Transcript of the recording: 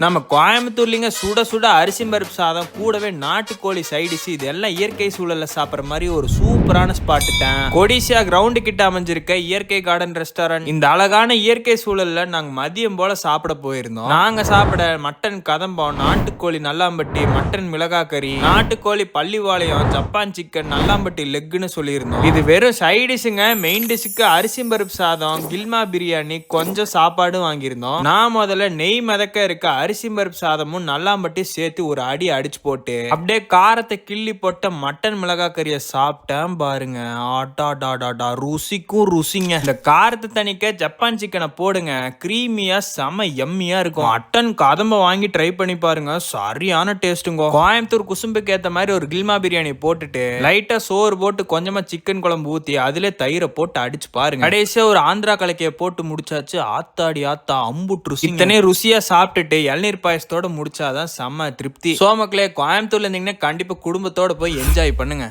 நம்ம கோயம்புத்தூர்லிங்க சுட சுட அரிசி பருப்பு சாதம் கூடவே நாட்டுக்கோழி சைடிஸ் இது எல்லாம் இயற்கை சூழல்ல சாப்பிட்ற மாதிரி ஒரு சூப்பரான ஸ்பாட் தான். கொடிசியா கிரவுண்டு கிட்ட அமைஞ்சிருக்க இயற்கை கார்டன் ரெஸ்டாரண்ட். இந்த அழகான இயற்கை சூழல்ல நாங்க மதியம் போல சாப்பிட போயிருந்தோம். நாங்க சாப்பிட மட்டன் கதம்பம், நாட்டுக்கோழி நல்லாம்பட்டி, மட்டன் மிளகாக்கறி, நாட்டுக்கோழி பள்ளிவாளையம், ஜப்பான் சிக்கன், நல்லாம்பட்டி லெக்குன்னு சொல்லியிருந்தோம். இது வெறும் சைடிஷுங்க. மெயின் டிஷ்க்கு அரிசி பருப்பு சாதம், கில்மா பிரியாணி, கொஞ்சம் சாப்பாடும் வாங்கியிருந்தோம். நான் முதல்ல நெய் மிதக்க இருக்க அரிசி பருப்பு சாதமும் நல்லாம்பட்டி சேர்த்து ஒரு அடி அடிச்சு போட்டு அப்படியே காரத்தை கிள்ளி போட்ட மட்டன் மிளகாய் கறியை சாப்பிட்டேன் பாருங்க. ஆட்டாடாடாடா ருசிக்கும் ருசிங்க. இந்த காரத்தை தணிக்க ஜப்பான் சிக்கனை போடுங்க, கிரீமியா செம எம்மியா இருக்கும். மட்டன் கதம்ப வாங்கி ட்ரை பண்ணி பாருங்க, சரியான டேஸ்ட்டுங்க. கோயம்புத்தூர் குசும்புக்கு ஏத்த மாதிரி ஒரு கில்மா பிரியாணி போட்டுட்டு லைட்டா சோறு போட்டு கொஞ்சமா சிக்கன் குழம்பு ஊத்தி அதுல தயிரை போட்டு அடிச்சு பாருங்க. கடைசியா ஒரு ஆந்திரா கலக்கைய போட்டு முடிச்சாச்சு. ஆத்தாடி ஆத்தா அம்புட்டு ருசி. இத்தனை ருசியா சாப்பிட்டுட்டு இளநீர் பாயசத்தோட முடிச்சாதான் செம்ம திருப்தி. சோமக்களே, கோயம்புத்தூர்ல இருந்தீங்கன்னா கண்டிப்பா குடும்பத்தோட போய் என்ஜாய் பண்ணுங்க.